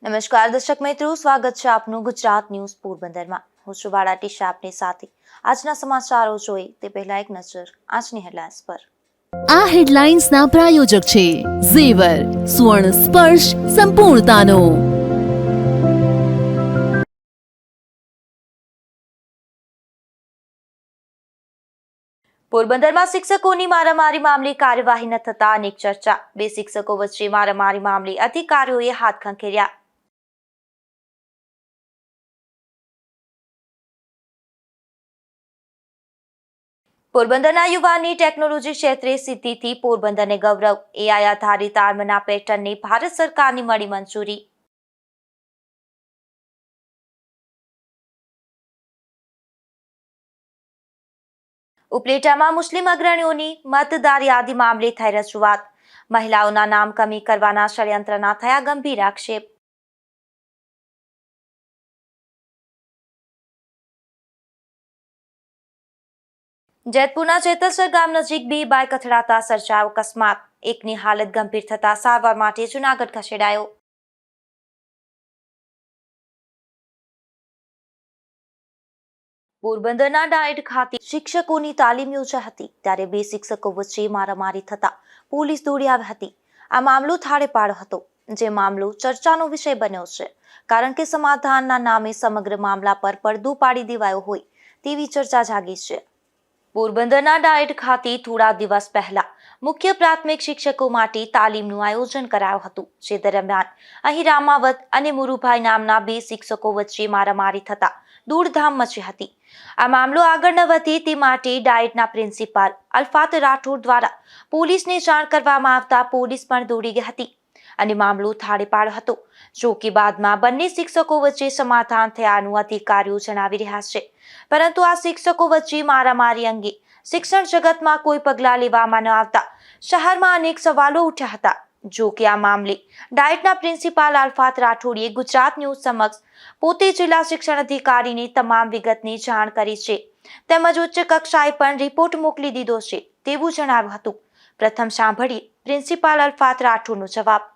નમસ્કાર દર્શક મિત્રો, સ્વાગત છે આપનું ગુજરાત ન્યૂઝ પોરબંદરમાં। હું છું વાળા ટીશા આપની સાથે। આજના સમાચારો જોઈએ તે પહેલા એક નજર આજની હેડલાઇન્સ પર। આ હેડલાઇન્સના પ્રાયોજક છે ઝેવર, સુવર્ણ સ્પર્શ સંપૂર્ણતાનો। પોરબંદરમાં શિક્ષકોની મારામારી મામલે કાર્યવાહી ન થતા અનેક ચર્ચા। બે શિક્ષકો વચ્ચે મારામારી મામલે અધિકારીઓએ હાથ ખંખેર્યા। પોરબંદરના યુવાનની ટેકનોલોજી ક્ષેત્રે સિદ્ધિથી પોરબંદરને ગૌરવ। એઆઈ આધારિત આર્મના પેટર્નને ભારત સરકારની મળી મંજૂરી। ઉપલેટામાં મુસ્લિમ અગ્રણીઓની મતદાર યાદી મામલે થઈ રજૂઆત। મહિલાઓના નામ કમી કરવાના ષડયંત્રના થયા ગંભીર આક્ષેપ। જેતપુરના ચેતસર ગામ નજીક બે બાઇક અથડાતા સર્જાયો અકસ્માત। એકની હાલત ગંભીર થતા સારવાર માટે જૂનાગઢ ખસેડાયો। પોરબંદરના ડાયટ ખાતે શિક્ષકોની તાલીમ યોજાઈ હતી, ત્યારે બે શિક્ષકો વચ્ચે મારામારી થતા પોલીસ દોડી આવી હતી। આ મામલો થાળે પાડ્યો હતો, જે મામલો ચર્ચાનો વિષય બન્યો છે, કારણ કે સમાધાનના નામે સમગ્ર મામલા પર પડદો પાડી દેવાયો હોય તેવી ચર્ચા જાગી છે। પોરબંદરના ડાયટ ખાતે થોડા દિવસ પહેલા મુખ્ય પ્રાથમિક શિક્ષકો માટે તાલીમનું આયોજન કરાયું હતું, જે દરમિયાન અહીં રામાવત અને મુરુભાઈ નામના બે શિક્ષકો વચ્ચે મારામારી થતા દોડધામ મચી હતી। આ મામલો આગળ ન વધે તે માટે ડાયટના પ્રિન્સિપાલ અલ્ફાત રાઠોડ દ્વારા પોલીસને જાણ કરવામાં આવતા પોલીસ પણ દોડી ગઈ હતી અને મામલો થાળે પાડ્યો હતો। જો કે બાદમાં બંને શિક્ષકો વચ્ચે સમાધાન થયાનું અધિકારીઓ જણાવી રહ્યા છે, પરંતુ આ શિક્ષકો વચ્ચે મારામારી અંગે શિક્ષણ જગતમાં કોઈ પગલાં લેવામાં ન આવતા શહેરમાં અનેક સવાલો ઉઠ્યા હતા। જો કે આ મામલે ડાયટના પ્રિન્સિપાલ અલ્ફાત રાઠોડે ગુજરાત ન્યૂઝ સમક્ષ પોતે જિલ્લા શિક્ષણ અધિકારીને તમામ વિગતની જાણ કરી છે, તેમજ ઉચ્ચ કક્ષાએ પણ રિપોર્ટ મોકલી દીધો છે તેવું જણાવ્યું હતું। પ્રથમ સાંભળીએ પ્રિન્સિપાલ અલ્ફાત રાઠોડનો જવાબ।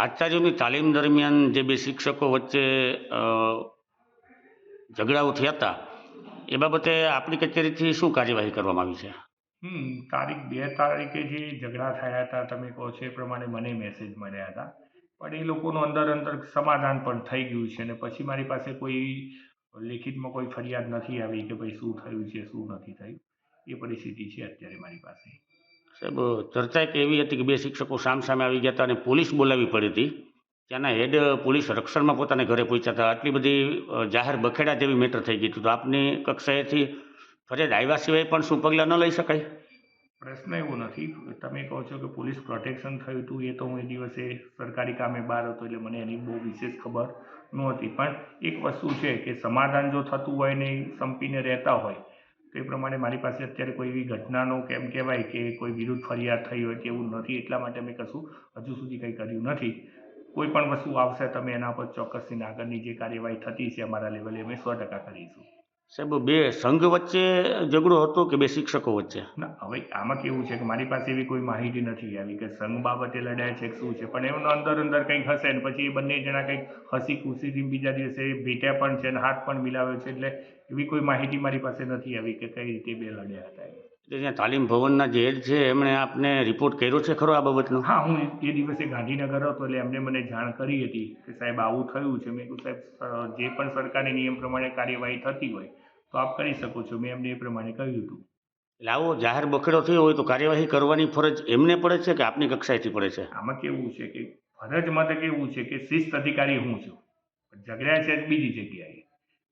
આચાર્યોની તાલીમ દરમિયાન જે બે શિક્ષકો વચ્ચે ઝઘડાઓ થયા હતા એ બાબતે આપણી કચેરીથી શું કાર્યવાહી કરવામાં આવી છે? તારીખ 2 તારીખે જે ઝઘડા થયા હતા, તમે કહો છો એ પ્રમાણે મને મેસેજ મળ્યા હતા, પણ એ લોકોનું અંદર સમાધાન પણ થઈ ગયું છે અને પછી મારી પાસે કોઈ લેખિતમાં કોઈ ફરિયાદ નથી આવી કે ભાઈ શું થયું છે શું નથી થયું। એ પરિસ્થિતિ છે અત્યારે મારી પાસે। સાહેબ, ચર્ચા એક એવી હતી કે બે શિક્ષકો સામે આવી ગયા હતા અને પોલીસ બોલાવી પડી હતી। ત્યાંના હેડ પોલીસ રક્ષણમાં પોતાને ઘરે પહોંચ્યા હતા। આટલી બધી જાહેર બખેડા જેવી મેટર થઈ ગઈ હતી, તો આપની કક્ષાએથી ફરિયાદ આવ્યા સિવાય પણ શું પગલાં ન લઈ શકાય? પ્રશ્ન એવો નથી, તમે કહો છો કે પોલીસ પ્રોટેક્શન થયું હતું, એ તો હું એ દિવસે સરકારી કામે બહાર હતો એટલે મને એની બહુ વિશેષ ખબર નહોતી, પણ એક વસ્તુ છે કે સમાધાન જો થતું હોય ને સંપીને રહેતા હોય તો એ પ્રમાણે મારી પાસે અત્યારે કોઈ એવી ઘટનાનો કેમ કહેવાય કે કોઈ વિરુદ્ધ ફરિયાદ થઈ હોય તેવું નથી, એટલા માટે મેં કશું હજુ સુધી કંઈ કર્યું નથી। કોઈ પણ વસ્તુ આવશે તમે એના પર ચોક્કસથી આગળની જે કાર્યવાહી થતી છે અમારા લેવલે અમે 100% કરીશું। સાહેબ, બે સંઘ વચ્ચે ઝઘડો હતો કે બે શિક્ષકો વચ્ચે? ના, હવે આમાં કેવું છે કે મારી પાસે એવી કોઈ માહિતી નથી આવી કે સંઘ બાબતે લડાય છે કે શું છે, પણ એમનો અંદર કંઈક હશે ને પછી એ બંને જણા કંઈક હસી ખુશીથી બીજા દિવસે ભેટ્યા પણ છે અને હાથ પણ મિલાવ્યો છે, એટલે એવી કોઈ માહિતી મારી પાસે નથી આવી કે કઈ રીતે બે લડ્યા હતા। એટલે ત્યાં તાલીમ ભવનના જે હેડ છે એમણે આપને રિપોર્ટ કર્યો છે ખરો આ બાબતનો? હા, હું એ દિવસે ગાંધીનગર હતો એટલે એમને મને જાણ કરી હતી કે સાહેબ આવું થયું છે। મેં કહ્યું સાહેબ જે પણ સરકારી નિયમ પ્રમાણે કાર્યવાહી થતી હોય તો આપ કરી શકો છો, મેં એમને એ પ્રમાણે કહ્યું હતું। એટલે આવો જાહેર બખેડો થયો હોય તો કાર્યવાહી કરવાની ફરજ એમને પડે છે કે આપની કક્ષાએથી પડે છે? આમાં કેવું છે કે ફરજમાં તો કેવું છે કે શિસ્ત અધિકારી હું છું, ઝઘડ્યા છે બીજી જગ્યાએ।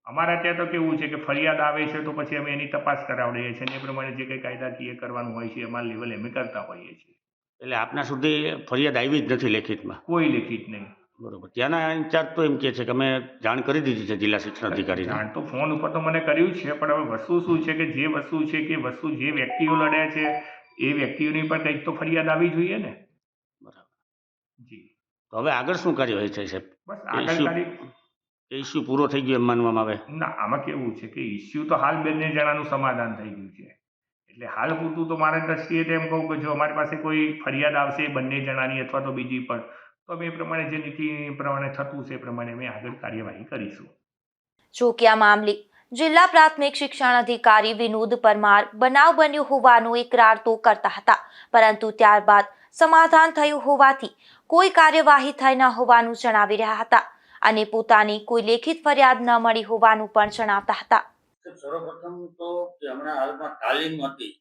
અમારા ત્યાં તો કેવું છે કે ફરિયાદ આવે છે તો પછી અમે એની તપાસ કરાવડીએ છીએ અને એ પ્રમાણે જે કંઈ કાયદાકીય કરવાનું હોય છે અમારા લેવલે અમે કરતા હોઈએ છીએ। એટલે આપના સુધી ફરિયાદ આવી જ નથી લેખિતમાં? કોઈ લેખિત નહીં। બરોબર। ત્યાંના ઇન્ચાર્જ તો એમ કહે છે કે અમે જાણ કરી દીધી છે જિલ્લા શિક્ષણ અધિકારીને। જાણ તો ફોન ઉપર તો મને કર્યું છે, પણ હવે વસ્તુ શું છે કે જે વસ્તુ જે વ્યક્તિઓ લડ્યા છે એ વ્યક્તિઓની પણ કંઈક તો ફરિયાદ આવી જોઈએ ને। બરાબર જી, તો હવે આગળ શું કાર્યવાહી છે સાહેબ? બસ આગળ ઇસ્યુ પૂરો થઈ ગયો એમ માનવામાં આવે? ના, આમાં કેવું છે કે ઇસ્યુ તો હાલ બંને જણાનું સમાધાન થઈ ગયું છે, એટલે હાલ પૂરતું તો મારા દ્રષ્ટિએ તો એમ કહું કે જો અમારી પાસે કોઈ ફરિયાદ આવશે બંને જણાની અથવા તો બીજી પણ, તો અમે એ પ્રમાણે જે નીતિ પ્રમાણે થતું છે એ પ્રમાણે અમે આગળ કાર્યવાહી કરીશું. જો કે આ મામલે જિલ્લા પ્રાથમિક શિક્ષણ અધિકારી વિનોદ પરમાર બનાવ બન્યો હોવાનો ઇકરાર તો કરતા હતા, પરંતુ ત્યારબાદ સમાધાન થયું હોવાથી કોઈ કાર્યવાહી થઈ ન હોવાનું જણાવી રહ્યા હતા અને પોતાની કોઈ લેખિત ફરિયાદ ન મળી હોવાનું પણ જણાવતા હતા. સર્વપ્રથમ તો કે હમણાં હાલમાં તાલીમ હતી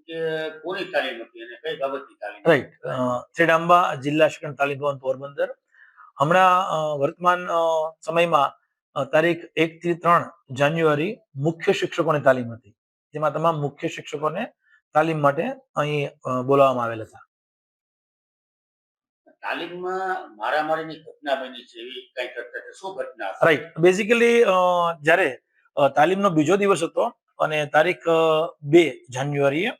કે કોની તાલીમ હતી અને કઈ બાબતની તાલીમ? રાઈટ. ખેડાંબા જિલ્લા શિક્ષણ તાલીમ ભવન પોરબંદર હમણાં વર્તમાન સમયમાં તારીખ 1 થી 3 જાન્યુઆરી મુખ્ય શિક્ષકોની તાલીમ હતી, જેમાં તમામ મુખ્ય શિક્ષકોને તાલીમ માટે અહીં બોલાવવામાં આવેલ હતા. તાલીમમાં મારામારીની ઘટના બની છે એવી કઈ ચર્ચા છે, શું ઘટના? રાઈટ. બેઝિકલી જ્યારે તાલીમનો બીજો દિવસ હતો અને તારીખ 2 જાન્યુઆરીએ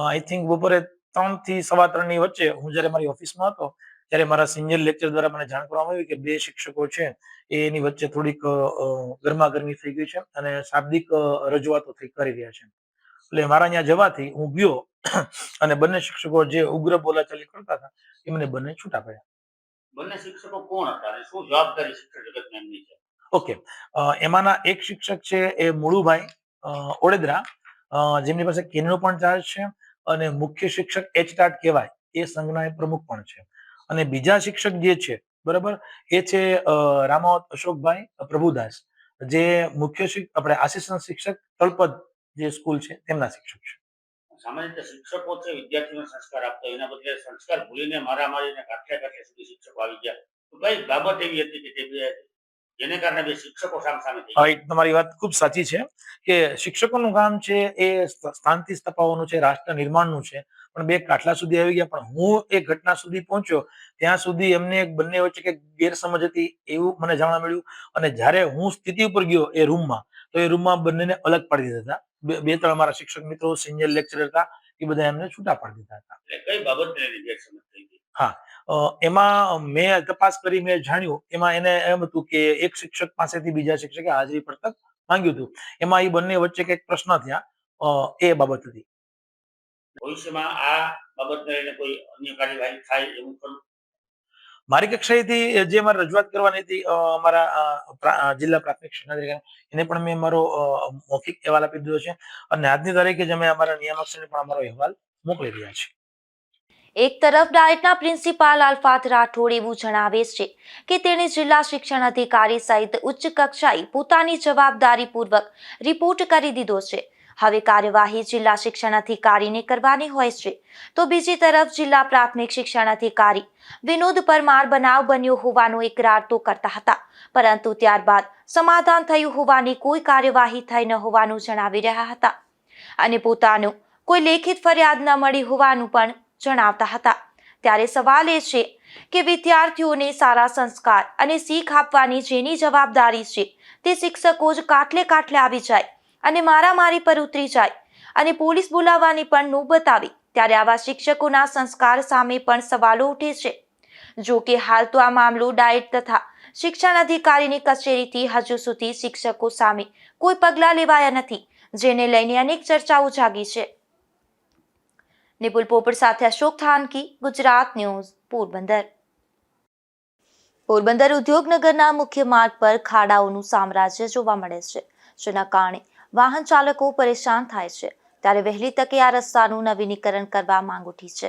આઈ થિંક બપોરે 3 થી 3:15 ની વચ્ચે હું જ્યારે મારી ઓફિસમાં હતો ત્યારે મારા સિનિયર લેક્ચર દ્વારા મને જાણ કરવામાં આવી કે 2 શિક્ષકો છે એની વચ્ચે થોડીક ગરમાગરમી થઈ ગઈ છે અને શાબ્દિક રજૂઆતો કરી રહ્યા છે. એટલે મારા અહીંયા જવાથી હું ગયો અને બંને શિક્ષકો જે ઉગ્ર બોલાચાલી કરતા હતા એ મને બંને છૂટા પડ્યા. બંને શિક્ષકો કોણ હતા અને શું જવાબદારી શિક્ષક જગતની એમની છે? ઓકે. એમાંના એક શિક્ષક છે એ મુળુભાઈ ઓડેદરા, જેમની પાસે કેનનો પણ ચાર્જ છે અને મુખ્ય શિક્ષક એચટાટ કહેવાય એ સંઘના એ પ્રમુખ પણ છે. અને બીજા શિક્ષક જે છે બરાબર એ છે રામાવત અશોકભાઈ પ્રભુદાસ, જે મુખ્ય આપણે આસિસ્ટન્ટ શિક્ષક તળપદ જે સ્કૂલ છે તેમના શિક્ષક છે. સામાન્ય રીતે શિક્ષકો છે વિદ્યાર્થીઓને સંસ્કાર આપતા હોય, એના બદલે સંસ્કાર ભૂલીને મારામારીને કાઠે સુધી શિક્ષકો આવી ગયા, તો કઈ બાબત એવી હતી કે જેને કારણે બે શિક્ષકો સામસામે થઈ ગયા? રાઈટ. તમારી વાત ખૂબ સાચી છે કે શિક્ષકોનું કામ છે એ શાંતિ સ્થપાવવાનું છે, રાષ્ટ્ર નિર્માણનું છે, પણ બે કાટલા સુધી આવી ગયા. પણ હું એ ઘટના સુધી પહોંચ્યો ત્યાં સુધી એમને બંને વચ્ચે કંઈક ગેરસમજ હતી એવું મને જાણવા મળ્યું અને જ્યારે હું સ્થિતિ ઉપર ગયો એ રૂમમાં, તો એ રૂમમાં બંનેને અલગ પાડી દીધા હતા. 2-3 અમારા શિક્ષક મિત્રો સિનિયર લેક્ચરર હતા એ બધા એમને છૂટા પાડી દીધા હતા. એટલે કઈ બાબતને લઈને ગેરસમજ થઈ ગઈ? હા, એમાં મેં તપાસ કરી મેં જાણ્યું એમાં એને એમ હતું કે એક શિક્ષક પાસેથી બીજા શિક્ષકે હાજરી પડતક માંગ્યું હતું. એમાં એ બંને વચ્ચે કંઈક પ્રશ્ન થયા, એ બાબત હતી. ભવિષ્યમાં આ બાબતને લઈને કોઈ અન્ય કાર્યવાહી થાય એવું ખરું? મારી કક્ષાએથી જે મારે રજૂઆત કરવાની હતી અમારા જિલ્લા પ્રાથમિક શિક્ષણાધિકારી એને પણ મેં મારો મૌખિક અહેવાલ આપી દીધો છે અને આજની તારીખે જ અમે અમારા નિયામકશ્રીને પણ અમારો અહેવાલ મોકલી રહ્યા છીએ. એક તરફ ડાયટના પ્રિન્સિપાલ અલ્ફાત રાઠોડ એવું જણાવે છે કે તેણે જિલ્લા શિક્ષણ અધિકારી સહિત ઉચ્ચ કક્ષાએ પોતાની જવાબદારીપૂર્વક રિપોર્ટ કરી દીધો છે. હવે કાર્યવાહી જિલ્લા શિક્ષણ અધિકારીને કરવાની હોય છે, તો બીજી તરફ જિલ્લા પ્રાથમિક શિક્ષણ અધિકારી વિનોદ પરમાર બનાવ બન્યો હોવાનો ઇકરાર તો કરતા હતા, પરંતુ ત્યારબાદ સમાધાન થયું હોવાની કોઈ કાર્યવાહી થઈ ન હોવાનું જણાવી રહ્યા હતા અને પોતાનું કોઈ લેખિત ફરિયાદ ન મળી હોવાનું પણ જણાવતા હતા. ત્યારે સવાલ એ છે કે વિદ્યાર્થીઓને સારા સંસ્કાર અને શીખ આપવાની જેની જવાબદારી છે તે શિક્ષકો જ કાટલે આવી જાય અને મારામારી પર ઉતરી જાય અને પોલીસ બોલાવવાની પણ નોબત આવી, ત્યારે આવા શિક્ષકોના સંસ્કાર સામે પણ સવાલો ઉઠે છે. જો કે હાલ તો આ મામલો ડાયટ તથા શિક્ષણ અધિકારીની કચેરીથી હજુ સુધી શિક્ષકો સામે કોઈ પગલાં લેવાયા નથી, જેને લઈને અનેક ચર્ચાઓ જાગી છે. નિપુલ પોપટ સાથે અશોક થાનકી, ગુજરાત ન્યૂઝ, પોરબંદર. પોરબંદર ઉદ્યોગનગરના મુખ્ય માર્ગ પર ખાડાઓનું સામ્રાજ્ય જોવા મળે છે, જેના કારણે વાહન ચાલકો પરેશાન થાય છે. ત્યારે વહેલી તકે આ રસ્તાનું નવીનીકરણ કરવા માંગ ઉઠી છે.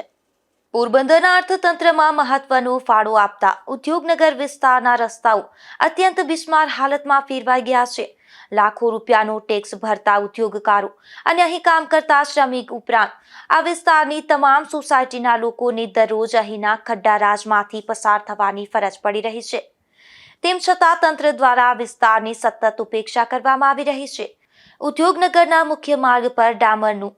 પોરબંદરના અર્થતંત્રમાં મહત્વનો ફાળો આપતા ઉદ્યોગનગર વિસ્તારના રસ્તાઓ અત્યંત બિસ્માર હાલતમાં ફેરવાઈ ગયા છે. લાખો રૂપિયાનો ટેક્સ ભરતા ઉદ્યોગકારો અને અહીં કામ કરતા શ્રમિક ઉપરાંત આ વિસ્તારની તમામ સોસાયટીના લોકોને દરરોજ અહીંના ખડ્ડારાજમાંથી પસાર થવાની ફરજ પડી રહી છે. તેમ છતાં તંત્ર દ્વારા આ વિસ્તારની સતત ઉપેક્ષા કરવામાં આવી રહી છે. ઉદ્યોગનગરના મુખ્ય માર્ગ પર ડામરનું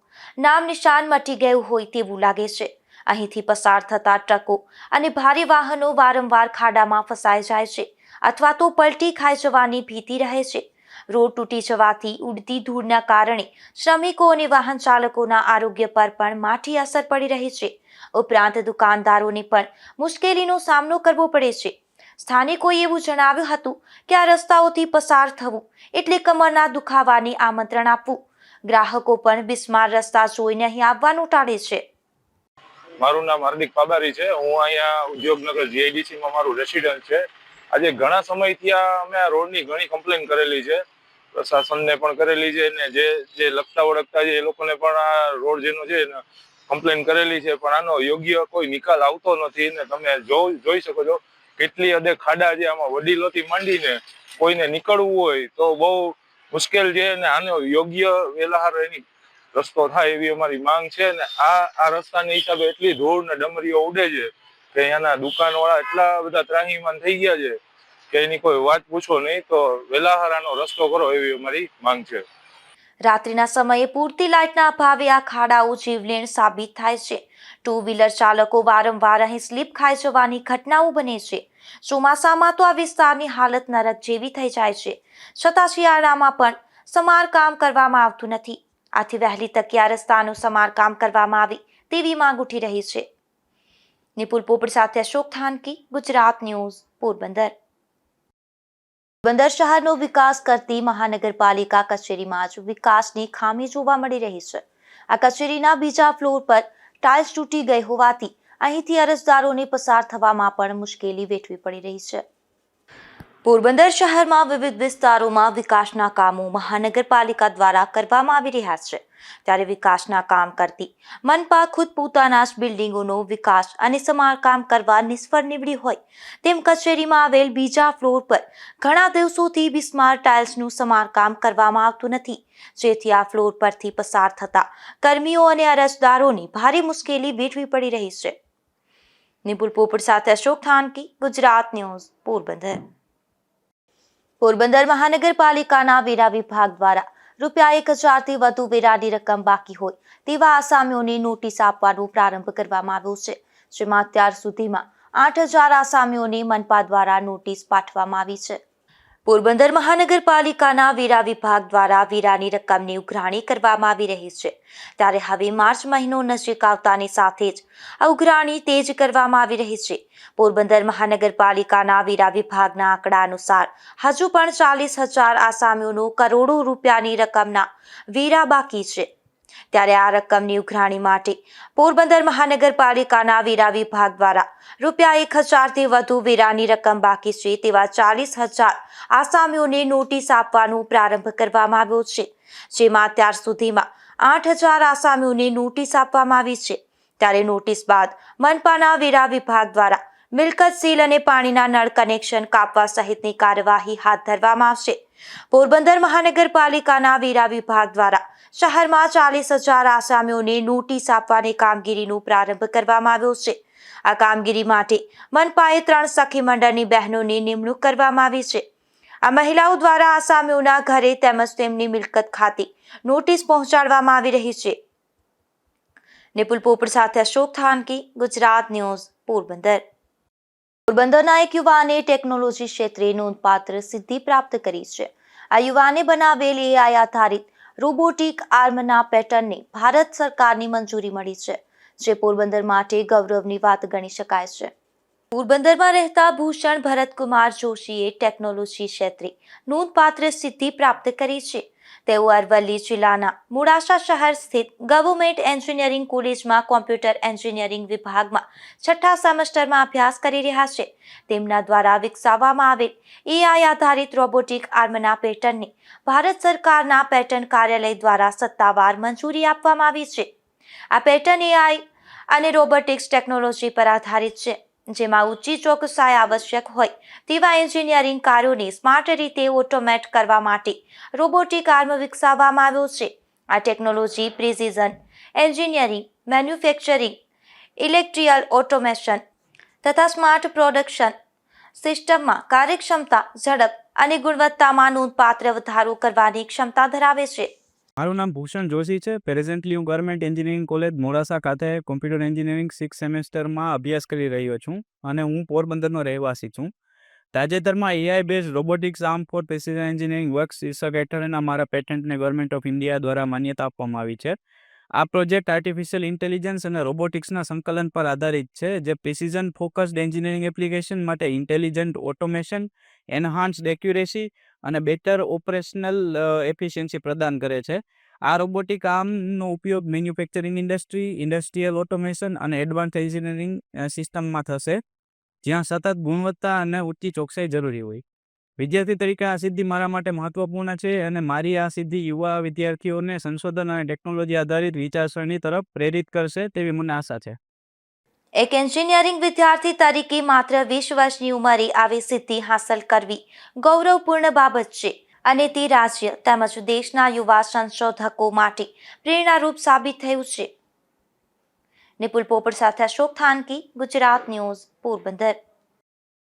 નામ નિશાન મટી ગયું હોય તેવું લાગે છે. અહીંથી પસાર થતા ટ્રકો અને ભારે વાહનો વારંવાર ખાડામાં ફસાઈ જાય છે અથવા તો પલટી ખાઈ જવાની ભીતિ રહે છે. રોડ તૂટી જવાથી ઉડતી ધૂળના કારણે શ્રમિકો અને વાહન ચાલકોના આરોગ્ય પર પણ માઠી અસર પડી રહી છે. ઉપરાંત દુકાનદારોને પણ મુશ્કેલીનો સામનો કરવો પડે છે. સ્થાનિકોએ એવું જણાવ્યું હતું કે આ રસ્તાઓથી પસાર થવું એટલે કમરના દુખાવાની આમંત્રણ આપવું. ગ્રાહકો પણ બિસ્માર રસ્તા જોઈને અહીં આવવાનું ટાળે છે. મારું નામ હાર્દિક પાબારી છે. હું અહીંયા ઉદ્યોગનગર જીઆઈડીસીમાં મારું રેસિડન્ટ છે. આજે ઘણા સમયથી અમે આ રોડની ઘણી કમ્પ્લેન કરેલી છે, પ્રશાસનને પણ કરેલી છે, ને જે લગતા ઓળખતા છે એ લોકોને પણ આ રોડ જેનો છે કમ્પ્લેન કરેલી છે, પણ આનો યોગ્ય કોઈ નિકાલ આવતો નથી. ને તમે જોઈ શકો છો કેટલી હદે ખાડા છે. આમાં વડીલોથી માંડીને કોઈને નીકળવું હોય તો બહુ મુશ્કેલ છે, ને આનો યોગ્ય વેલાહાર એની રસ્તો થાય એવી અમારી માંગ છે. ને આ રસ્તાના હિસાબે એટલી ધૂળ ને ડમરીઓ ઉડે છે કે અહીંયાના દુકાનવાળા એટલા બધા ત્રાહીમાન થઈ ગયા છે કે એની કોઈ વાત પૂછો નહીં. તો વેલાહાર આનો રસ્તો કરો એવી અમારી માંગ છે. રાત્રિના સમયે પૂરતી લાઇટના અભાવે આ ખાડાઓ જીવલેણ સાબિત થાય છે. ટુ વ્હીલર ચાલકો વારંવાર અહીં સ્લીપ ખાઈ જવાની ઘટનાઓ બને છે. ચોમાસામાં તો આ વિસ્તારની હાલત નરક જેવી થઈ જાય છે, છતાં શિયાળામાં પણ સમારકામ કરવામાં આવતું નથી. આથી વહેલી તકે આ રસ્તાનું સમારકામ કરવામાં આવે તેવી માંગ ઉઠી રહી છે. નિપુલ પોપટ સાથે અશોક થાનકી, ગુજરાત ન્યૂઝ, પોરબંદર. પોરબંદર શહેરનો વિકાસ કરતી મહાનગરપાલિકા કચેરીમાં જ વિકાસની ખામી જોવા મળી રહી છે. આ કચેરીના બીજા ફ્લોર પર ટાઇલ્સ તૂટી ગઈ હોવાથી અહીંથી અરજદારોને પસાર થવામાં પણ મુશ્કેલી વેઠવી પડી રહી છે. પોરબંદર શહેરમાં વિવિધ વિસ્તારોમાં વિકાસના કામો મહાનગરપાલિકા દ્વારા કરવામાં આવી રહ્યા છે, ત્યારે વિકાસના કામ કરતી મનપા ખુદ પોતાના જ બિલ્ડિંગોનો વિકાસ અને સમારકામ કરવા નિષ્ફળ નીવડી હોય તેમ કચેરીમાં આવેલ બીજા ફ્લોર પર ઘણા દિવસોથી બિસ્માર ટાઇલ્સનું સમારકામ કરવામાં આવતું નથી, જેથી આ ફ્લોર પરથી પસાર થતા કર્મીઓ અને અરજદારોની ભારે મુશ્કેલી વેઠવી પડી રહી છે. નિપુલ પોપટ સાથે અશોક થાનકી, ગુજરાત ન્યૂઝ, પોરબંદર. પોરબંદર મહાનગરપાલિકાના વેરા વિભાગ દ્વારા ₹1000થી વધુ વેરાની રકમ બાકી હોય તેવા આસામીઓને નોટિસ આપવાનો પ્રારંભ કરવામાં આવ્યો છે, જેમાં અત્યાર સુધીમાં 8000 આસામીઓને મનપા દ્વારા નોટિસ પાઠવવામાં આવી છે. પોરબંદર મહાનગરપાલિકાના વેરા વિભાગ દ્વારા વેરાની રકમની ઉઘરાણી કરવામાં આવી રહી છે, ત્યારે હવે માર્ચ મહિનો નજીક આવતાની સાથે જ આ ઉઘરાણી તેજ કરવામાં આવી રહી છે. પોરબંદર મહાનગરપાલિકાના વેરા વિભાગના આંકડા અનુસાર હજુ પણ 40,000 આસામીઓનો કરોડો રૂપિયાની રકમના વેરા બાકી છે, ત્યારે આ રકમની ઉઘરાણી માટે પોરબંદર મહાનગરપાલિકાના વેરા વિભાગ દ્વારા ₹1000થી વધુ વેરાની રકમ બાકી છે તેવા 40,000 આસામીઓને નોટિસ આપવાનો પ્રારંભ કરવામાં આવ્યો છે, જેમાં અત્યાર સુધીમાં 8000 આસામીઓને નોટિસ આપવામાં આવી છે. ત્યારે નોટિસ બાદ મનપાના વેરા વિભાગ દ્વારા મિલકત સીલ અને પાણીના નળ કનેક્શન કાપવા સહિતની કાર્યવાહી હાથ ધરવામાં આવશે. પોરબંદર મહાનગરપાલિકાના વેરા વિભાગ દ્વારા શહેરમાં 40,000 આસામીઓને નોટિસ આપવાની કામગીરીનો પ્રારંભ કરવામાં આવ્યો છે. આ કામગીરી માટે મનપાએ 3 સખી મંડળની બહેનોની નિમણૂક કરવામાં આવી છે. આ મહિલાઓ દ્વારા આસામીઓના ઘરે તેમજ તેમની મિલકત ખાતે નોટિસ પહોંચાડવામાં આવી રહી છે. નિપુલ પોપટ સાથે અશોક થાનકી, ગુજરાત ન્યૂઝ, પોરબંદર. પોરબંદરના એક યુવાને ટેકનોલોજી ક્ષેત્રે નોંધપાત્ર સિદ્ધિ પ્રાપ્ત કરી છે. આ યુવાને બનાવેલ AI આધારિત રોબોટિક આર્મના પેટર્નને ભારત સરકારની મંજૂરી મળી છે, જે પોરબંદર માટે ગૌરવની વાત ગણી શકાય છે. પોરબંદરમાં રહેતા ભૂષણ ભરતકુમાર જોશીએ ટેકનોલોજી ક્ષેત્રે નોંધપાત્ર સિદ્ધિ પ્રાપ્ત કરી છે. તેઓ અરવલ્લી જિલ્લાના મોડાસા શહેર સ્થિત ગવર્મેન્ટ એન્જિનિયરિંગ કોલેજમાં કોમ્પ્યુટર એન્જિનિયરિંગ વિભાગમાં 6થા સેમેસ્ટરમાં અભ્યાસ કરી રહ્યા છે. તેમના દ્વારા વિકસાવવામાં આવેલ AI આધારિત રોબોટિક આર્મના પેટર્નને ભારત સરકારના પેટર્ન કાર્યાલય દ્વારા સત્તાવાર મંજૂરી આપવામાં આવી છે. આ પેટર્ન AI અને રોબોટિક્સ ટેકનોલોજી પર આધારિત છે, જેમાં ઊંચી ચોકસાઈ આવશ્યક હોય તેવા એન્જિનિયરિંગ કાર્યોને સ્માર્ટ રીતે ઓટોમેટ કરવા માટે રોબોટિક આર્મ વિકસાવવામાં આવ્યો છે. આ technology precision engineering, manufacturing, electrical automation તથા સ્માર્ટ પ્રોડક્શન સિસ્ટમમાં કાર્યક્ષમતા, ઝડપ અને ગુણવત્તામાં નોંધપાત્ર વધારો કરવાની ક્ષમતા ધરાવે છે. મારું નામ ભૂષણ જોશી છે. પ્રેઝન્ટલી હું ગવર્મેન્ટ એન્જિનિયરિંગ કોલેજ મોડાસા ખાતે કોમ્પ્યુટર એન્જિનિયરિંગ 6th સેમેસ્ટરમાં અભ્યાસ કરી રહ્યો છું અને હું પોરબંદરનો રહેવાસી છું. તાજેતરમાં AI based robotics arm for precision engineering work શીર્ષક હેઠળના મારા પેટન્ટને ગવર્મેન્ટ ઓફ ઇન્ડિયા દ્વારા માન્યતા આપવામાં આવી છે. આ પ્રોજેક્ટ આર્ટિફિશિયલ ઇન્ટેલિજન્સ અને રોબોટિક્સના સંકલન પર આધારિત છે, જે પ્રિસિઝન ફોકસ્ડ એન્જિનિયરિંગ એપ્લિકેશન માટે ઇન્ટેલિજન્ટ ઓટોમેશન, એન્હાન્સ્ડ એક્યુરેસી અને બેટર ઓપરેશનલ એફિશિયન્સી પ્રદાન કરે છે. આ રોબોટિક આર્મનો ઉપયોગ મેન્યુફેક્ચરિંગ ઇન્ડસ્ટ્રી, ઇન્ડસ્ટ્રીયલ ઓટોમેશન અને એડવાન્સ એન્જિનિયરિંગ સિસ્ટમમાં થશે, જ્યાં સતત ગુણવત્તા અને ઊંચી ચોકસાઈ જરૂરી હોય. વિદ્યાર્થી તરીકે આ સિદ્ધિ મારા માટે મહત્વપૂર્ણ છે અને મારી આ સિદ્ધિ યુવા વિદ્યાર્થીઓને સંશોધન અને ટેકનોલોજી આધારિત વિચારસરણી તરફ પ્રેરિત કરશે તેવી મને આશા છે. એક એન્જિનિયરિંગ વિદ્યાર્થી તરીકે માત્ર 20 વર્ષની ઉંમરે આવી સિદ્ધિ હાંસલ કરવી ગૌરવપૂર્ણ બાબત છે અને તે રાજ્ય તેમજ દેશના યુવા સંશોધકો માટે પ્રેરણારૂપ સાબિત થયું છે. નિપુલ પોપટ સાથે અશોક થાનકી, ગુજરાત ન્યૂઝ, પોરબંદર.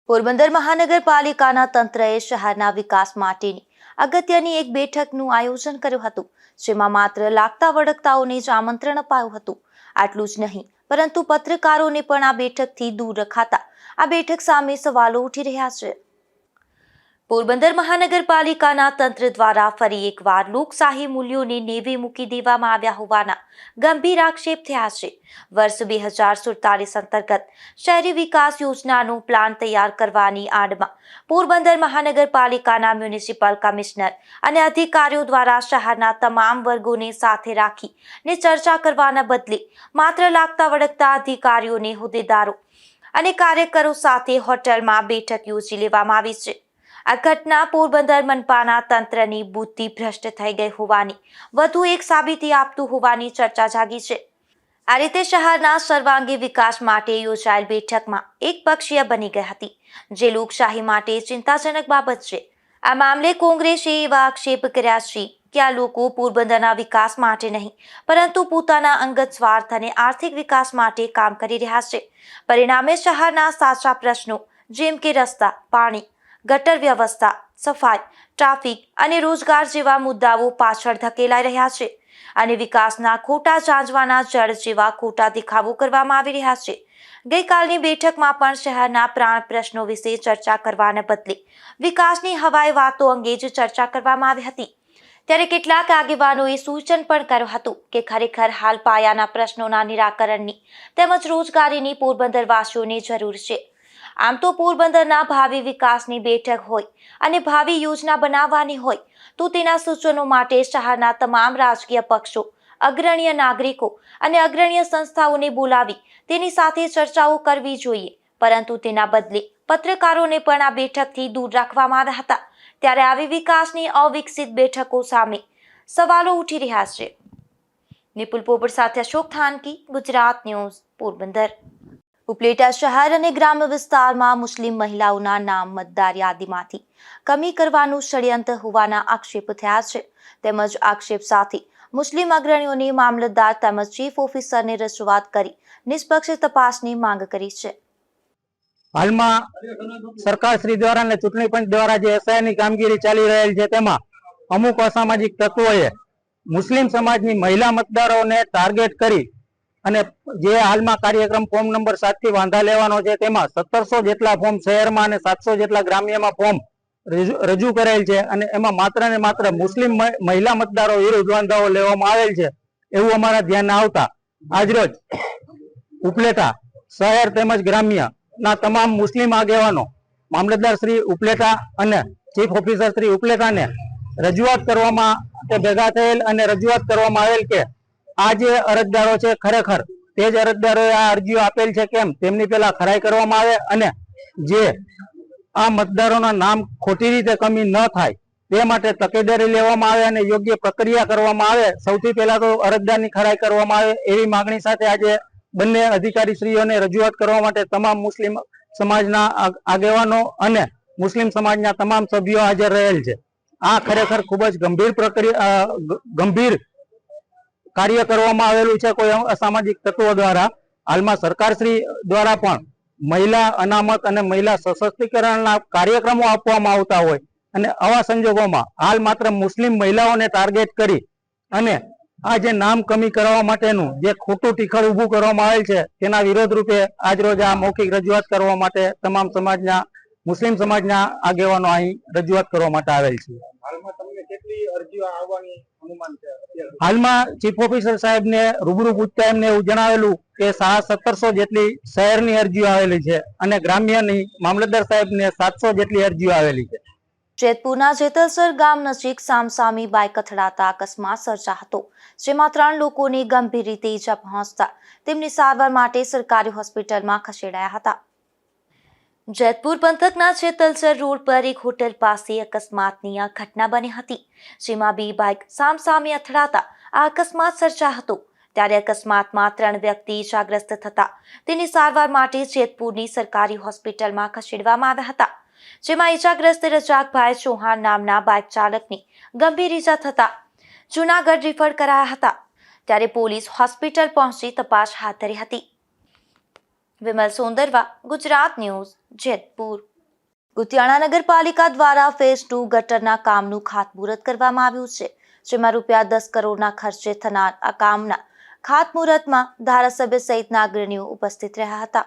પોરબંદર મહાનગરપાલિકાના તંત્રએ શહેરના વિકાસ માટેની અગત્યની એક બેઠકનું આયોજન કર્યું હતું, જેમાં માત્ર લાગતા વળગતાઓને જ આમંત્રણ અપાયું હતું. આટલું જ નહીં, પરંતુ પત્રકારોને પણ આ બેઠકથી દૂર રખાતા આ બેઠક સામે સવાલો ઉઠી રહ્યા છે. પોરબંદર મહાનગરપાલિકાના તંત્ર દ્વારા ફરી એકવાર લોકશાહી મૂલ્યોને નેવે મૂકી દેવામાં આવ્યા હોવાના ગંભીર આક્ષેપ થયા છે. વર્ષ 2047 અંતર્ગત શહેરી વિકાસ યોજનાનો પ્લાન તૈયાર કરવાની આડમાં પોરબંદર મહાનગરપાલિકાના મ્યુનિસિપલ કમિશનર અને અધિકારીઓ દ્વારા શહેરના તમામ વર્ગોને સાથે રાખીને ચર્ચા કરવાના બદલે માત્ર લાગતા વળગતા અધિકારીઓને, હોદ્દેદારો અને કાર્યકરો સાથે હોટલમાં બેઠક યોજી લેવામાં આવી છે. આ ઘટના પોરબંદર મનપાના તંત્રની બુદ્ધિ ભ્રષ્ટ થઈ ગઈ હોવાની વધુ એક સાબિતી આપતું હોવાની ચર્ચા જાગી છે. આ રીતે શહેરના સર્વાંગી વિકાસ માટે યોજાયેલ બેઠકમાં એકપક્ષીય બની ગઈ હતી, જે લોકશાહી માટે ચિંતાજનક બાબત છે. આ મામલે કોંગ્રેસે એવા આક્ષેપ કર્યા છે કે આ લોકો પોરબંદરના વિકાસ માટે નહીં, પરંતુ પોતાના અંગત સ્વાર્થ અને આર્થિક વિકાસ માટે કામ કરી રહ્યા છે. પરિણામે શહેરના સાચા પ્રશ્નો જેમ કે રસ્તા, પાણી, ગટર વ્યવસ્થા, સફાઈ, ટ્રાફિક અને રોજગાર જેવા મુદ્દાઓ પાછળ ધકેલાઈ રહ્યા છે અને વિકાસના ખોટા જાંજવાના જળ જેવા ખોટા દેખાવો કરવામાં આવી રહ્યા છે. ગઈકાલની બેઠકમાં પણ શહેરના પ્રાણ પ્રશ્નો વિશે ચર્ચા કરવાને બદલે વિકાસની હવાઈ વાતો અંગે જ ચર્ચા કરવામાં આવી હતી. ત્યારે કેટલાક આગેવાનોએ સૂચન પણ કર્યું હતું કે ખરેખર હાલ પાયાના પ્રશ્નોના નિરાકરણની તેમજ રોજગારીની પોરબંદરવાસીઓને જરૂર છે. આમ તો પોરબંદરના ભાવિ વિકાસની બેઠક હોય અને ભાવિ યોજના બનાવવાની હોય તો તેના સૂચનો માટે શહેરના તમામ રાજકીય પક્ષો, અગ્રણીય નાગરિકો અને અગ્રણીય સંસ્થાઓને બોલાવી તેની સાથે ચર્ચાઓ કરવી જોઈએ, પરંતુ તેના બદલે પત્રકારોને પણ આ બેઠકથી દૂર રાખવામાં આવ્યા હતા. ત્યારે આવી વિકાસની અવિકસિત બેઠકો સામે સવાલો ઉઠી રહ્યા છે. નિપુલ પોપટ સાથે અશોક થાનકી, ગુજરાત ન્યૂઝ, પોરબંદર. ઉપલેટા શહેર અને ગ્રામ્ય વિસ્તારમાં મુસ્લિમ મહિલાઓના નામ મતદાર યાદીમાંથી કમી કરવાનું ષડયંત્ર હોવાના આક્ષેપ થયા છે. તેમજ આક્ષેપ સાથે મુસ્લિમ અગ્રણીઓને મામલતદાર તેમજ ચીફ ઓફિસરને રજૂઆત કરી નિષ્પક્ષ તપાસની માંગ કરી છે. હાલમાં સરકાર શ્રી દ્વારા અને ચૂંટણી પંચ દ્વારા જે એસઆઈની કામગીરી ચાલી રહેલ છે, તેમાં અમુક અસામાજિક તત્વોએ મુસ્લિમ સમાજની મહિલા મતદારોને ટાર્ગેટ કરી અને જે હાલમાં કાર્યક્રમ ફોર્મ નંબર 7 થી વાંધા લેવાનો છે, તેમાં 1700 જેટલા ફોર્મ શહેરમાં અને 700 જેટલા ગ્રામ્યમાં ફોર્મ રજૂ કરેલ છે અને એમાં માત્ર ને માત્ર મુસ્લિમ મહિલા મતદારો વિરુદ્ધ વાંધાઓ લેવામાં આવેલ છે એવું અમારા ધ્યાન આવતા આજરોજ ઉપલેટા શહેર તેમજ ગ્રામ્ય ના તમામ મુસ્લિમ આગેવાનો મામલતદાર શ્રી ઉપલેટા અને ચીફ ઓફિસર શ્રી ઉપલેટાને રજૂઆત કરવામાં ભેગા થયેલ અને રજૂઆત કરવામાં આવેલ કે આ જે અરજદારો છે, ખરેખર તે જ અરજદારોએ આ અરજીઓ આપેલ છે કેમ તેમની પેલા ખરાઈ કરવામાં આવે અને જે આ મતદારોના નામ ખોટી રીતે કમી ન થાય તે માટે તકેદારી લેવામાં આવે અને યોગ્ય પ્રક્રિયા કરવામાં આવે. સૌથી પહેલા તો અરજદારની ખરાઈ કરવામાં આવે એવી માંગણી સાથે આજે બંને અધિકારીશ્રીઓને રજૂઆત કરવા માટે તમામ મુસ્લિમ સમાજના આગેવાનો અને મુસ્લિમ સમાજના તમામ સભ્યો હાજર રહેલ છે. આ ખરેખર ખૂબ જ ગંભીર કાર્ય કરવામાં આવેલું છે કોઈ અસામાજિક તત્વો દ્વારા. હાલમાં સરકારશ્રી દ્વારા પણ મહિલા અનામત અને મહિલા સશક્તિકરણના કાર્યક્રમો આપવામાં આવતા હોય અને આવા સંજોગોમાં હાલ માત્ર મુસ્લિમ મહિલાઓને ટાર્ગેટ કરી અને આ જે નામ કમી કરવા માટેનું જે ખોટું ટીખળ ઊભું કરવામાં આવેલ છે, તેના વિરોધ રૂપે આજરોજ આ મૌખિક રજૂઆત કરવા માટે તમામ સમાજના મુસ્લિમ સમાજના આગેવાનો અહીં રજૂઆત કરવા માટે આવેલ છે. હાલમાં ચીફ ઓફિસર સાહેબને રૂબરૂ પૂછતા એમને એવું જણાવેલું કે 1700 જેટલી શહેરની અરજીઓ આવેલી છે અને ગ્રામ્યની મામલતદાર સાહેબને 700 જેટલી અરજીઓ આવેલી છે. જેતપુરના જેતલસર ગામ નજીક સામસામી બાઇક અથડાતા અકસ્માત સર્જા હતો, જેમાં 3 લોકોને ગંભીર રીતે ઈજા પહોંચતા તેમને સારવાર માટે સરકારી હોસ્પિટલમાં ખસેડાયા હતા. જેતપુર પંથકના જેતલસર રોડ પર એક હોટેલ પાસે અકસ્માતની આ ઘટના બની હતી, જેમાં 2 બાઇક સામસામે અથડાતા આ અકસ્માત સર્જા હતો. ત્યારે અકસ્માતમાં 3 વ્યક્તિ ઈજાગ્રસ્ત થતા તેની સારવાર માટે જેતપુરની સરકારી હોસ્પિટલમાં ખસેડવામાં આવ્યા હતા, જેમાં ઈજાગ્રસ્ત રજાકભાઈ ચૌહાણ નામના બાઇક ચાલકની ગંભીર ઈજા થતા જૂનાગઢ રિફર કરાયા હતા. ત્યારે પોલીસ હોસ્પિટલ પહોંચી તપાસ હાથ ધરી હતી. વિમલ સોંદરવા, ગુજરાત ન્યૂઝ, જેતપુર. કુતિયાણા નગરપાલિકા દ્વારા ફેઝ 2 ગટરના કામનું ખાતમુહૂર્ત કરવામાં આવ્યું છે, જેમાં ₹10 કરોડના ખર્ચે થનાર આ કામના ખાતમુહૂર્તમાં ધારાસભ્ય સહિતના અગ્રણીઓ ઉપસ્થિત રહ્યા હતા.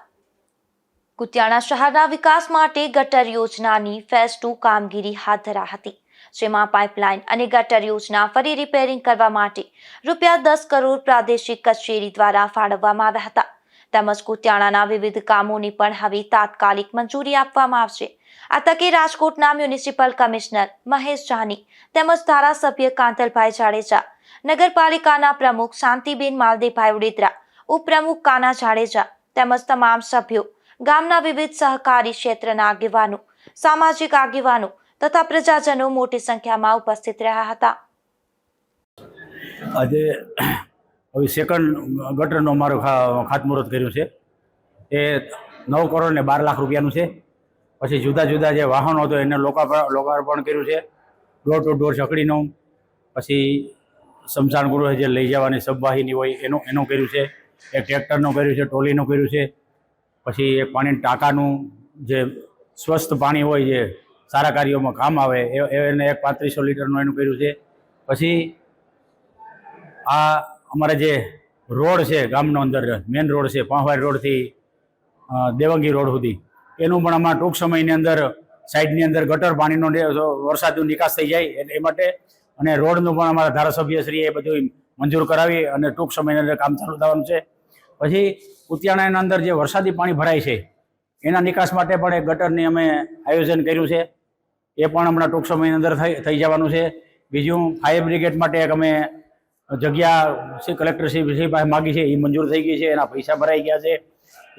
કુતિયાણા શહેરના વિકાસ માટે ગટર યોજનાની ફેઝ 2 કામગીરી હાથ ધરાઈ હતી, જેમાં પાઇપલાઇન અને ગટર યોજના ફરી રિપેરિંગ કરવા માટે ₹10 કરોડ પ્રાદેશિક કચેરી દ્વારા ફાળવવામાં આવ્યા હતા. તેમજ કુતિયાણાના વિવિધ કામોની પણ હવે તાત્કાલિક મંજૂરી આપવામાં આવશે. આ તકે રાજકોટના મ્યુનિસિપલ કમિશનર મહેશ જાની તેમજ ધારાસભ્ય કાંતલભાઈ જાડેજા, નગરપાલિકાના પ્રમુખ શાંતિબેન માલદેભાઈ ઉડેદરા, ઉપપ્રમુખ કાના જાડેજા તેમજ તમામ સભ્યો, ગામના વિવિધ સહકારી ક્ષેત્રના આગેવાનો, સામાજિક આગેવાનો તથા પ્રજાજનો મોટી સંખ્યામાં ઉપસ્થિત રહ્યા હતા. આજે હવે સેકન્ડ ગટરનો અમારો ખાતમુહૂર્ત કર્યું છે. એ 9 કરોડ ને 12 લાખ રૂપિયાનું છે. પછી જુદા જુદા જે વાહનો હતો એને લોકાર્પણ કર્યું છે. ડોર ટુ ડોર છકડીનું, પછી સ્મશાન ગૃહ જે લઈ જવાની સબવાહિની હોય એનું કર્યું છે. એક ટ્રેક્ટરનું કર્યું છે, ટ્રોલીનું કર્યું છે. પછી એક પાણીના ટાંકાનું જે સ્વસ્થ પાણી હોય જે સારા કાર્યોમાં કામ આવે એને એક 3500 લીટરનું એનું કર્યું છે. પછી આ અમારે જે રોડ છે ગામનો અંદર મેન રોડ છે, પાંહવાડ રોડથી દેવંગી રોડ સુધી, એનું પણ અમારા ટૂંક સમયની અંદર સાઈડની અંદર ગટર પાણીનો વરસાદનો નિકાસ થઈ જાય એ માટે, અને રોડનું પણ અમારા ધારાસભ્યશ્રીએ બધું મંજૂર કરાવી અને ટૂંક સમયની અંદર કામ ચાલુ થવાનું છે. પછી કુતિયાણાના અંદર જે વરસાદી પાણી ભરાય છે એના નિકાસ માટે પણ એક ગટરની અમે આયોજન કર્યું છે. એ પણ હમણાં ટૂંક સમયની અંદર થઈ જવાનું છે. બીજું ફાયર બ્રિગેડ માટે એક અમે જગ્યા કલેક્ટરશ્રી પાસે માગી છે, એ મંજૂર થઈ ગઈ છે, એના પૈસા ભરાઈ ગયા છે.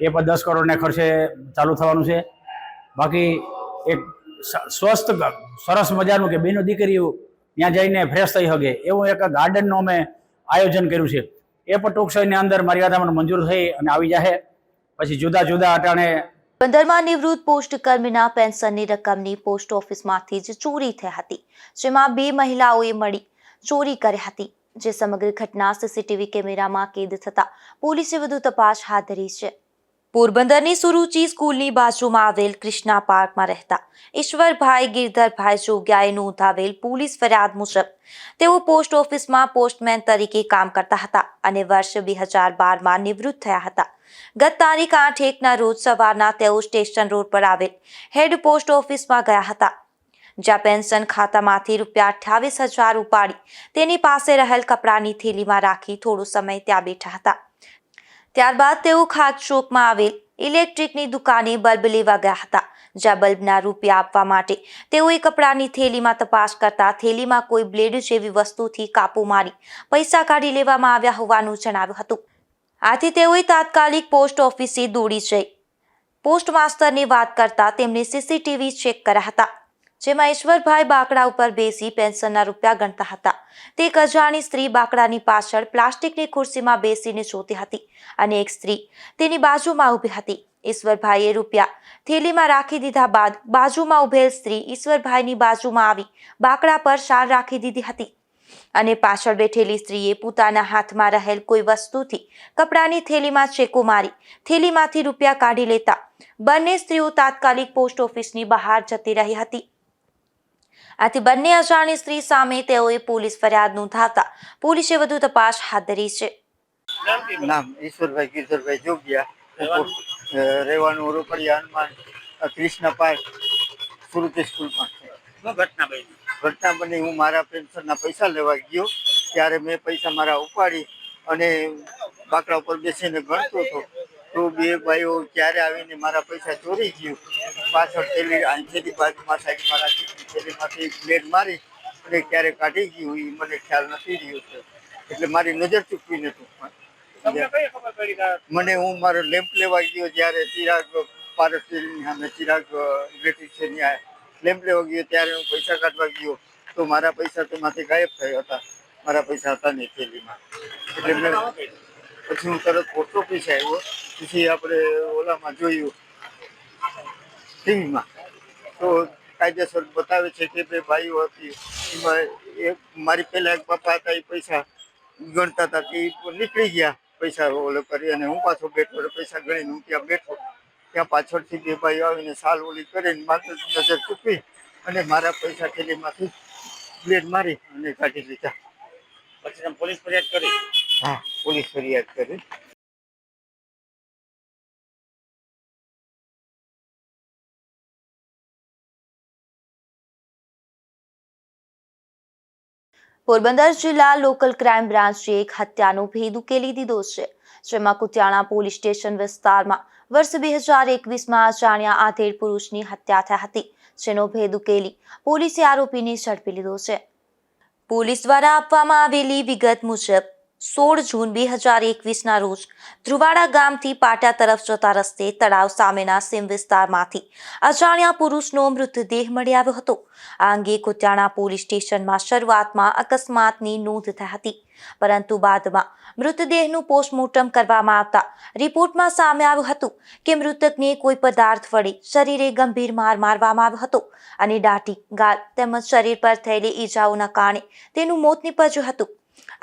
એ પણ 10 કરોડના ખર્ચે ચાલુ થવાનું છે. બાકી એક સ્વસ્થ સરસ મજાનું કે બેનો દીકરીઓ ત્યાં જઈને ફ્રેશ થઈ શકે એવું એક ગાર્ડનનું અમે આયોજન કર્યું છે. એ પણ ટૂંક સમયની અંદર મારી વાતામાં મંજૂર થઈ અને આવી જાય. પછી જુદા જુદા અટાણે 15મા નિવૃત્ત પોસ્ટ કર્મીના પેન્શનની રકમની પોસ્ટ ઓફિસમાંથી જ ચોરી થઈ હતી, જેમાં 2 મહિલાઓએ મળી ચોરી કરી હતી, જે સમગ્ર ઘટના સીસીટીવી કેમેરામાં કેદ થતા પોલીસે વધુ તપાસ હાથ ધરી છે. પોરબંદરની સુરુચિ સ્કૂલની બાજુમાં આવેલ કૃષ્ણા પાર્કમાં રહેતા ઈશ્વરભાઈ ગિરધરભાઈ જોગ્યાએ નોંધાવેલ પોલીસ ફરિયાદ મુજબ તેઓ પોસ્ટ ઓફિસમાં પોસ્ટમેન તરીકે કામ કરતા હતા અને વર્ષ 2012માં નિવૃત્ત થયા હતા. ગત તારીખ 8/1ના રોજ સવારના તેઓ સ્ટેશન રોડ પર આવેલ હેડ પોસ્ટ ઓફિસમાં ગયા હતા, જ્યાં પેન્શન ખાતામાંથી ₹28,000 ઉપાડી તેની પાસે રહેલ કપડાની થેલીમાં રાખી થોડો સમય ત્યાં બેઠા હતા. ત્યારબાદ તેઓ ખાદ ચોકમાં આવેલ ઇલેક્ટ્રિકની દુકાને બલ્બ લેવા ગયા હતા, જ્યાં બલ્બના રૂપિયા આપવા માટે તેઓએ કપડાની થેલીમાં તપાસ કરતા થેલીમાં કોઈ બ્લેડ જેવી વસ્તુથી કાપુ મારી પૈસા કાઢી લેવામાં આવ્યા હોવાનું જણાવ્યું હતું. આથી તેઓએ તાત્કાલિક પોસ્ટ ઓફિસે દોડી જઈ પોસ્ટ માસ્ટરને વાત કરતા તેમણે સીસીટીવી ચેક કર્યા હતા, જેમાં ઈશ્વરભાઈ બાકડા ઉપર બેસી પેન્શનના રૂપિયા ગણતા હતા. તે એક અજાણી સ્ત્રી બાકડાની પાછળ પ્લાસ્ટિકની ખુરશીમાં બેસીને જોતી હતી અને એક સ્ત્રી તેની બાજુમાં ઊભી હતી. ઈશ્વરભાઈએ રૂપિયા થેલીમાં રાખી દીધા બાદ બાજુમાં ઊભેલ સ્ત્રી ઈશ્વરભાઈની બાજુમાં આવી બાકડા પર શાલ રાખી દીધી હતી અને પાછળ બેઠેલી સ્ત્રીએ પોતાના હાથમાં રહેલ કોઈ વસ્તુથી કપડાની થેલીમાં ચેકો મારી થેલીમાંથી રૂપિયા કાઢી લેતા બંને સ્ત્રીઓ તાત્કાલિક પોસ્ટ ઓફિસની બહાર જતી રહી હતી. આથી બંને અજાણી સ્ત્રી સામે તેઓએ પોલીસ ફરિયાદ નોંધાવતા પોલીસે વધુ તપાસ હાથ ધરી છે. નામ ઈશ્વરભાઈ ગિરધરભાઈ જોગ્યા, રહેવાનું રોકડિયા હનુમાન કૃષ્ણ પાર્ક સુરતી સ્કૂલમાં છે. ઘટના બની, હું મારા પેન્શનના પૈસા લેવા ગયો ત્યારે મેં પૈસા મારા ઉપાડી અને બાકડા ઉપર બેસીને ગણતો હતો તો 2 ભાઈઓ ક્યારે આવીને મારા પૈસા ચોરી ગયું પાછળ થેલી બાજુમાં સાઈડમાં રાખી થેલીમાંથી બ્લેડ મારી અને ક્યારે કાઢી ગયું એ મને ખ્યાલ નથી રહ્યો છે. એટલે મારી નજર ચૂકવી નથી. મને હું મારો લેમ્પ લેવા ગયો જ્યારે ચિરાગ પારસની સામે ચિરાગ ઇલેક્ટ્રિક છે ત્યાં લેમ્પ લેવા ગયો ત્યારે હું પૈસા કાઢવા ગયો તો મારા પૈસા તેમાંથી ગાયબ થયા હતા. મારા પૈસા હતા નહીં થેલીમાં. એટલે મેં પછી હું તરત પોસ્ટ ઓફિસ આવ્યો. પછી આપણે ઓલામાં જોયું ટીવીમાં તો કાયદેસર બતાવે છે કે બે ભાઈઓ હતી એમાં એક મારી પહેલા એક પપ્પા હતા એ પૈસા ગણતા હતા કે નીકળી ગયા પૈસા ઓલો કરી અને હું પાછો બેઠો પૈસા ગણીને હું ત્યાં બેઠો. ત્યાં પાછળથી બે ભાઈઓ આવીને સાલ ઓલી કરીને માત્ર નજર ચૂકવી અને મારા પૈસા થેલીમાંથી બ્લેડ મારી અને કાઢી લીધા. પછી તમે પોલીસ ફરિયાદ કરી? હા, પોલીસ ફરિયાદ કરી. પોરબંદર જિલ્લા લોકલ ક્રાઇમ બ્રાન્ચે એક હત્યાનો ભેદ ઉકેલી દીધો છે, જેમાં કુતિયાણા પોલીસ સ્ટેશન વિસ્તારમાં વર્ષ 2021માં અજાણ્યા આધેડ પુરુષની હત્યા થઈ હતી, જેનો ભેદ ઉકેલી પોલીસે આરોપીને ઝડપી લીધો છે. પોલીસ દ્વારા આપવામાં આવેલી વિગત મુજબ 16 જૂન 2021ના રોજ ધ્રુવાડા ગામથી પાટા તરફ જતા રસ્તે તળાવ સામેના સીમ વિસ્તારમાંથી અજાણ્યા પુરુષનો મૃતદેહ મળી આવ્યો હતો. આ અંગે કુતિયાણા પોલીસ સ્ટેશનમાં શરૂઆતમાં અકસ્માતની નોંધ થઈ હતી, પરંતુ બાદમાં મૃતદેહનું પોસ્ટમોર્ટમ કરવામાં આવતા રિપોર્ટમાં સામે આવ્યું હતું કે મૃતકને કોઈ પદાર્થ વડે શરીરે ગંભીર માર મારવામાં આવ્યો હતો અને દાઢી, ગાલ તેમજ શરીર પર થયેલી ઈજાઓના કારણે તેનું મોત નીપજ્યું હતું.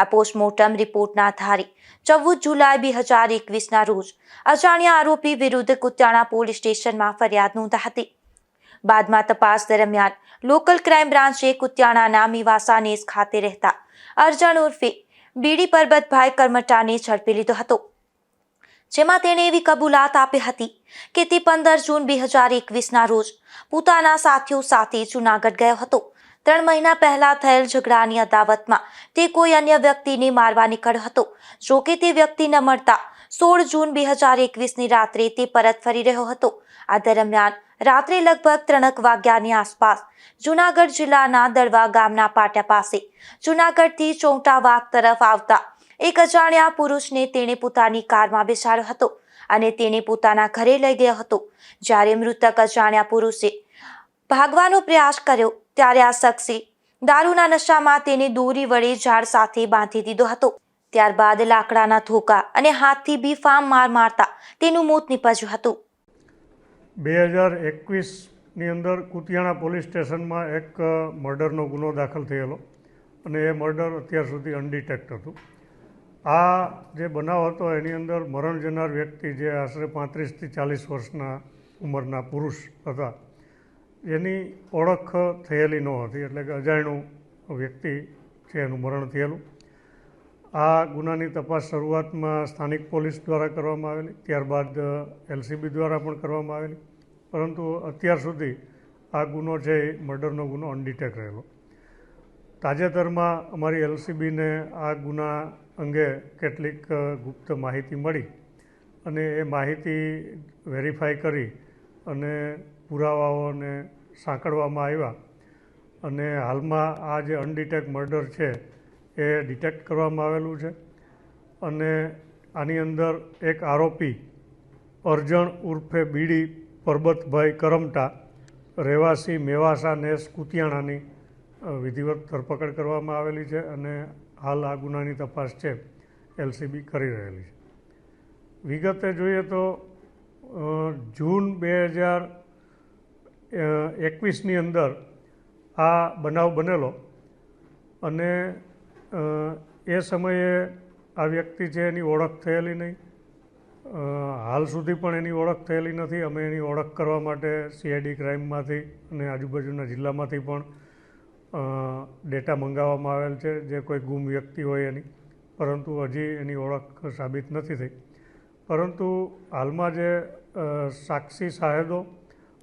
આ પોસ્ટમોર્ટમ રિપોર્ટના આધારે 14 જુલાઈ 2021ના રોજ અજાણ્યા આરોપી વિરુદ્ધ કુતિયાણા પોલીસ સ્ટેશનમાં ફરિયાદ નોંધાઈ હતી. બાદમાં તપાસ દરમિયાન લોકલ ક્રાઇમ બ્રાન્ચે કુતિયાણાના મીવાસા નેસ ખાતે રહેતા અરજણ ઉર્ફે બીડી પરબતભાઈ કરમટાને ઝડપી લીધો હતો, જેમાં તેણે એવી કબૂલાત આપી હતી કે તે 15 જૂન 2021ના રોજ પોતાના સાથીઓ સાથે જૂનાગઢ ગયો હતો. 3 મહિના પહેલા થયેલ ઝઘડાની અદાવતમાં તે કોઈ અન્ય વ્યક્તિને મારવા નીકળ્યો હતો. જોકે તે વ્યક્તિ ન મળતા 16 જૂન 2021ની રાત્રે તે પરત ફરી રહ્યો હતો. આ દરમિયાન રાત્રે લગભગ 3 વાગ્યાની આસપાસ જૂનાગઢ જિલ્લાના દળવા ગામના પાટા પાસે જૂનાગઢથી ચોંટા વાગ તરફ આવતા એક અજાણ્યા પુરુષને તેણે પોતાની કારમાં બેસાડ્યો હતો અને તેને પોતાના ઘરે લઈ ગયો હતો. જ્યારે મૃતક અજાણ્યા પુરુષે ભાગવાનો પ્રયાસ કર્યો ત્યારે આ શખ્સે દારૂના નશામાં તેને દોરી વડે ઝાડ સાથે બાંધી દીધો હતો. ત્યારબાદ લાકડાના ધોકા અને હાથથી બેફામ માર મારતા તેનું મોત નીપજ્યું હતું. 2021ની અંદર કુતિયાણા પોલીસ સ્ટેશનમાં એક મર્ડરનો ગુનો દાખલ થયેલો અને એ મર્ડર અત્યાર સુધી અનડિટેક્ટ હતું. આ જે બનાવ હતો એની અંદર મરણ જનાર વ્યક્તિ જે આશરે 35થી 40 વર્ષના ઉંમરના પુરુષ હતા, એની ઓળખ થયેલી ન હતી, એટલે કે અજાણ્યું વ્યક્તિ છે એનું મરણ થયેલું. આ ગુનાની તપાસ શરૂઆતમાં સ્થાનિક પોલીસ દ્વારા કરવામાં આવેલી, ત્યારબાદ LCB દ્વારા પણ કરવામાં આવેલી, પરંતુ અત્યાર સુધી આ ગુનો છે એ મર્ડરનો ગુનો અનડિટેક્ટ રહેલો. તાજેતરમાં અમારી LCBને આ ગુના અંગે કેટલીક ગુપ્ત માહિતી મળી અને એ માહિતી વેરીફાઈ કરી અને પુરાવાઓને સાંકળવામાં આવ્યા અને હાલમાં આ જે અનડિટેક્ટ મર્ડર છે એ ડિટેક્ટ કરવામાં આવેલું છે. અને આની અંદર એક આરોપી અરજણ ઉર્ફે બીડી પરબતભાઈ કરમટા, રહેવાસી મેવાસા નેસ કુતિયાણાની વિધિવત ધરપકડ કરવામાં આવેલી છે અને હાલ આ ગુનાની તપાસ છે LCB કરી રહેલી છે. વિગતે જોઈએ તો જૂન 2021ની અંદર આ બનાવ બનેલો અને એ સમયે આ વ્યક્તિ છે એની ઓળખ થયેલી નહીં, હાલ સુધી પણ એની ઓળખ થયેલી નથી. અમે એની ઓળખ કરવા માટે CID ક્રાઇમમાંથી અને આજુબાજુના જિલ્લામાંથી પણ ડેટા મંગાવવામાં આવેલ છે જે કોઈ ગુમ વ્યક્તિ હોય એની, પરંતુ હજી એની ઓળખ સાબિત નથી થઈ. પરંતુ હાલમાં જે સાક્ષી સાહેદો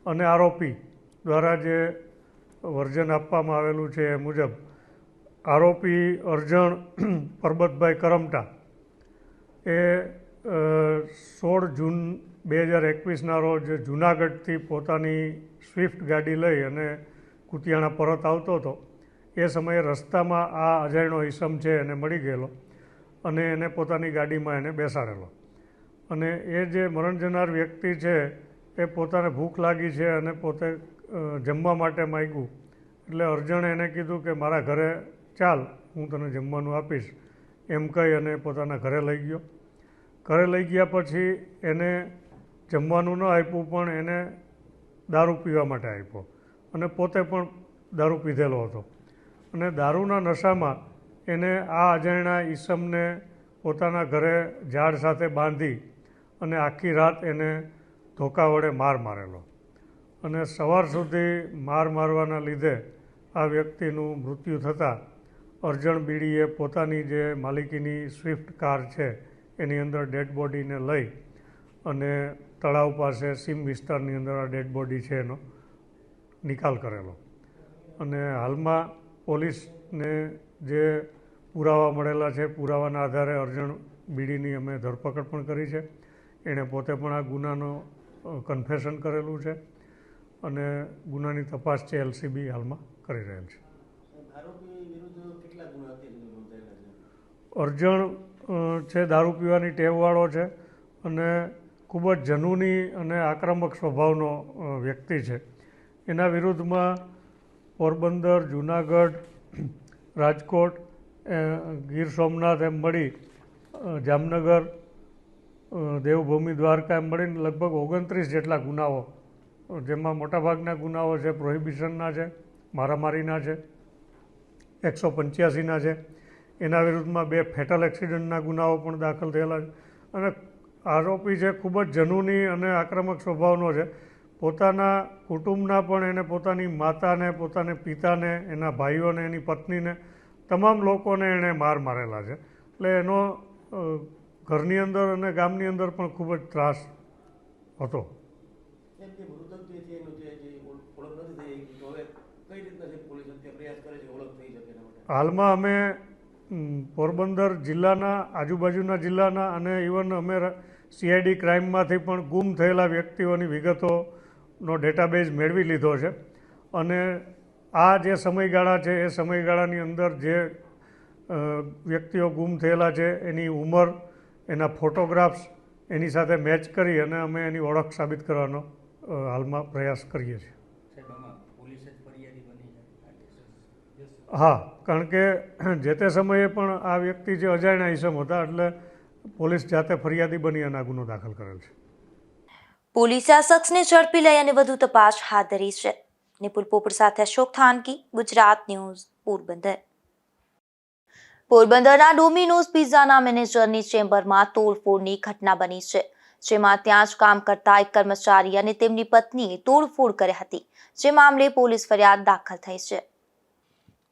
અને આરોપી દ્વારા જે વર્જન આપવામાં આવેલું છે એ મુજબ આરોપી અરજણ પરબતભાઈ કરમટા એ 16 જૂન 2021ના રોજ જૂનાગઢથી પોતાની સ્વિફ્ટ ગાડી લઈ અને કુતિયાણા પરત આવતો હતો. એ સમયે રસ્તામાં આ અજાણ્યો ઈસમ છે એને મળી ગયેલો અને એને પોતાની ગાડીમાં એને બેસાડેલો. અને એ જે મરણ જનાર વ્યક્તિ છે એ પોતાને ભૂખ લાગી છે અને પોતે જમવા માટે માંગ્યું એટલે અર્જણે એને કીધું કે મારા ઘરે ચાલ, હું તને જમવાનું આપીશ એમ કહી અને પોતાના ઘરે લઈ ગયો. ઘરે લઈ ગયા પછી એને જમવાનું ન આપ્યું પણ એને દારૂ પીવા માટે આપ્યો અને પોતે પણ દારૂ પીધેલો હતો. અને દારૂના નશામાં એને આ અજાણ્યા ઈસમને પોતાના ઘરે ઝાડ સાથે બાંધી અને આખી રાત એને ધોકા વડે માર મારેલો. અને સવાર સુધી માર મારવાના લીધે આ વ્યક્તિનું મૃત્યુ થતાં અર્જણ બીડીએ પોતાની જે માલિકીની સ્વિફ્ટ કાર છે એની અંદર ડેડ બોડીને લઈ અને તળાવ પાસે સીમ વિસ્તારની અંદર આ ડેડ બોડી છે એનો નિકાલ કરેલો. અને હાલમાં પોલીસને જે પુરાવા મળેલા છે, પુરાવાના આધારે અર્જણ બીડીની અમે ધરપકડ પણ કરી છે. એણે પોતે પણ આ ગુનાનો કન્ફેશન કરેલું છે અને ગુનાની તપાસ છે એલસીબી હાલમાં કરી રહેલ છે. અર્જણ છે દારૂ પીવાની ટેવવાળો છે અને ખૂબ જ જનૂની અને આક્રમક સ્વભાવનો વ્યક્તિ છે. એના વિરુદ્ધમાં પોરબંદર, જૂનાગઢ, રાજકોટ, ગીર સોમનાથ એમ મળી જામનગર, દેવભૂમિ, દ્વારકા એમ મળીને લગભગ 29 જેટલા ગુનાઓ, જેમાં મોટાભાગના ગુનાઓ છે પ્રોહિબિશનના છે, મારામારીના છે, 185ના છે. એના વિરુદ્ધમાં 2 ફેટલ એક્સિડન્ટના ગુનાઓ પણ દાખલ થયેલા છે. અને આરોપી છે ખૂબ જ જનૂની અને આક્રમક સ્વભાવનો છે. પોતાના કુટુંબના પણ એને પોતાની માતાને, પોતાના પિતાને, એના ભાઈઓને, એની પત્નીને, તમામ લોકોને એણે માર મારેલા છે. એટલે એનો ઘરની અંદર અને ગામની અંદર પણ ખૂબ જ ત્રાસ હતો. હાલમાં અમે પોરબંદર જિલ્લાના, આજુબાજુના જિલ્લાના અને ઇવન અમે સીઆઈડી ક્રાઇમમાંથી પણ ગુમ થયેલા વ્યક્તિઓની વિગતોનો ડેટાબેઝ મેળવી લીધો છે. અને આ જે સમયગાળા છે એ સમયગાળાની અંદર જે વ્યક્તિઓ ગુમ થયેલા છે એની ઉંમર, એના ફોટોગ્રાફ્સ એની સાથે મેચ કરી અને અમે એની ઓળખ સાબિત કરવાનો હાલમાં પ્રયાસ કરીએ છીએ. હા, કારણ કે જે તે સમયે પણ આ વ્યક્તિ જે અજાણ્યા ઈસમ હતા એટલે પોલીસ જાતે ફરિયાદી બની અને આ ગુનો દાખલ કરેલ છે. પોલીસે આ શખ્સને ઝડપી લઈ અને વધુ તપાસ હાથ ધરી છે. નિપુલ પોપટ સાથે અશોક થાનકી, ગુજરાત ન્યૂઝ, પોરબંદર. પોરબંદરના ડોમિનોઝ પિઝાના મેનેજરની ચેમ્બરમાં તોડફોડની ઘટના બની છે, જેમાં ત્યાં જ કામ કરતા એક કર્મચારી અને તેમની પત્નીએ તોડફોડ કરી હતી, જે મામલે પોલીસ ફરિયાદ દાખલ થઈ છે.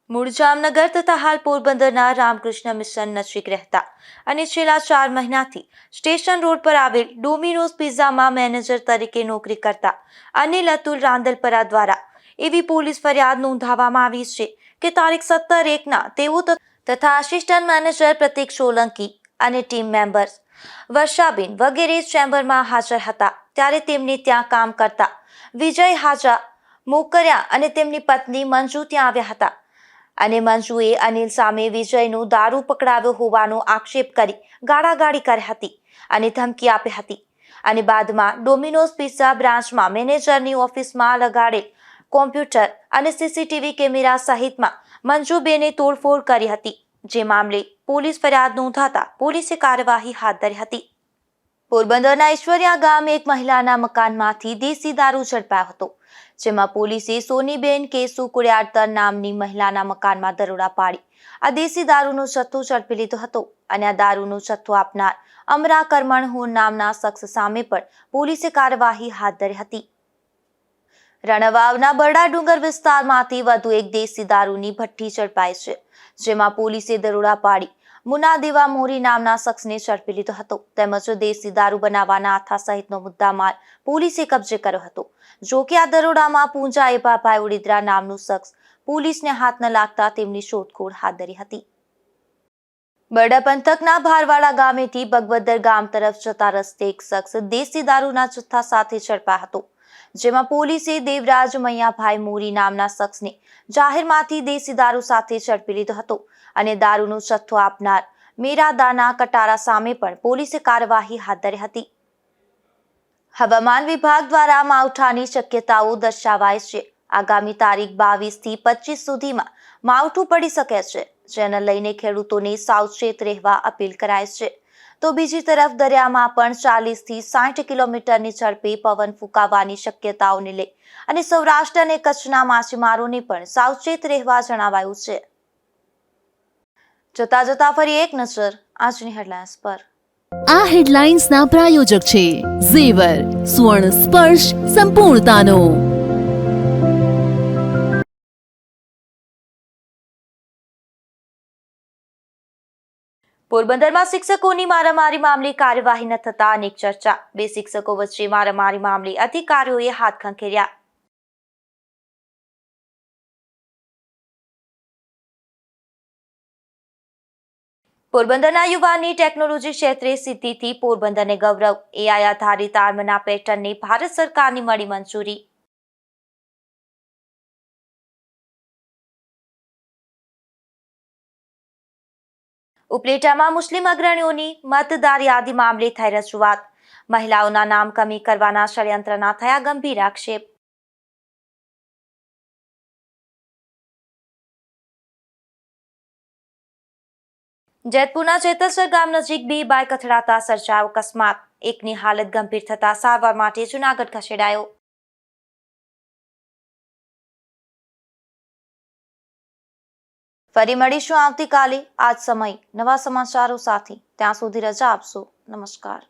મૂળ જામનગર તથા હાલ પોરબંદરના રામકૃષ્ણ મિશન નજીક રહેતા અને છેલ્લા 4 મહિનાથી સ્ટેશન રોડ પર આવેલ ડોમિનોઝ પિઝામાં મેનેજર તરીકે નોકરી કરતા અનિલ અતુલ રાંદલપરા દ્વારા એવી પોલીસ ફરિયાદ નોંધાવવામાં આવી છે કે તારીખ 17/1ના તેઓ તથા આસિસ્ટન્ટ મેનેજર પ્રતીક સોલંકી અને ટીમ મેમ્બર્સ વર્ષાબેન વગેરે ચેમ્બરમાં હાજર હતા, ત્યારે તેમને ત્યાં કામ કરતા વિજય હાજા મોકરિયા અને તેમની પત્ની મંજુ ત્યાં આવ્યા હતા. અને મંજુએ અનિલ સામે વિજયનો દારૂ પકડાવ્યો હોવાનો આક્ષેપ કરી ગાળાગાળી કરી હતી અને ધમકી આપી હતી. અને બાદમાં ડોમિનોઝ પિઝા બ્રાન્ચમાં મેનેજરની ઓફિસમાં લગાડેલ કોમ્પ્યુટર અને સીસીટીવી કેમેરા સહિતમાં મંજુબેને તોડફોડ કરી હતી, જે મામલે પોલીસ ફરિયાદ નોંધાતા પોલીસે કાર્યવાહી હાથ ધરી હતી. પોરબંદરના ઈશ્વરિયા ગામે એક મહિલાના મકાનમાંથી દેશી દારૂ ઝડપાયો હતો, જેમાં પોલીસે સોનીબેન કેસુ કુડિયાડતર નામની મહિલાના મકાનમાં દરોડા પાડી આ દેશી દારૂનો જથ્થો ઝડપી લીધો હતો. અને આ દારૂનો જથ્થો આપનાર અમરા કરમણહુર નામના શખ્સ સામે પણ પોલીસે કાર્યવાહી હાથ ધરી હતી. રણવાવના બરડા ડુંગર વિસ્તારમાંથી વધુ એક દેશી દારૂની ભઠ્ઠી ઝડપાઈ છે, જેમાં પોલીસે દરોડા પાડી મુનાદેવા મોરી નામના શખ્સને ઝડપી લીધો હતો. તેમજ દેશી દારૂ બનાવવાના આથા સહિતનો મુદ્દામાલ પોલીસે કબજે કર્યો હતો. જો કે આ દરોડામાં પૂંજા એભાભાઈ ઉડીદ્રા નામનું શખ્સ પોલીસને હાથ ન લાગતા તેમની શોધખોળ હાથ ધરી હતી. બરડા પંથકના ભારવાડા ગામેથી ભગવદર ગામ તરફ જતા રસ્તે એક શખ્સ દેશી દારૂના જથ્થા સાથે ઝડપાયો હતો, જેમાં પોલીસે દેવરાજ મૈયાભાઈ મોરી નામના શખ્સને જાહેરમાંથી દેશી દારૂ સાથે ઝડપી લીધો હતો અને દારૂનો જથ્થો આપનાર મેરાદાના કટારા સામે પણ પોલીસે કાર્યવાહી હાથ ધરી હતી. હવામાન વિભાગ દ્વારા માવઠાની શક્યતાઓ દર્શાવાય છે. આગામી તારીખ 22 થી 25 સુધીમાં માવઠું પડી શકે છે, જેને લઈને ખેડૂતોને સાવચેત રહેવા અપીલ કરાય છે. તો બીજી તરફ દરિયામાં પણ 40 થી 60 કિલોમીટરની ઝડપે પવન ફૂંકાવાની શક્યતાઓને લઈ અને સૌરાષ્ટ્ર અને કચ્છના માછીમારોને પણ સાવચેત રહેવા જણાવાયું છે. જતા જતા ફરી એક નજર આજની હેડલાઇન્સ પર. આ હેડલાઇન્સના પ્રાયોજક છે ઝેવર, સુવર્ણ સ્પર્શ સંપૂર્ણતાનો. પોરબંદરમાં શિક્ષકોની મારામારી મામલે કાર્યવાહી ન થતા અનેક ચર્ચા. 2 શિક્ષકો વચ્ચે મારામારી મામલે અધિકારીઓએ હાથ ખંખેર્યા. પોરબંદરના યુવાનની ટેકનોલોજી ક્ષેત્રે સિદ્ધિથી પોરબંદરને ગૌરવ. એઆઈ આધારિત આર્મના પેટર્નને ભારત સરકારની મળી મંજૂરી. ઉપલેટામાં મુસ્લિમ અગ્રણીઓની મતદાર યાદી મામલે થઈ રજૂઆત. મહિલાઓના નામ કમી કરવાના ષડયંત્રના થયા ગંભીર આક્ષેપ. જેતપુરના ચેતસર ગામ નજીક 2 બાઇક અથડાતા સર્જાયો અકસ્માત. એકની હાલત ગંભીર થતા સારવાર માટે જૂનાગઢ ખસેડાયો. ફરી મળીશું આવતીકાલે આ જ સમય નવા સમાચારો સાથે. ત્યાં સુધી રજા આપશો. નમસ્કાર.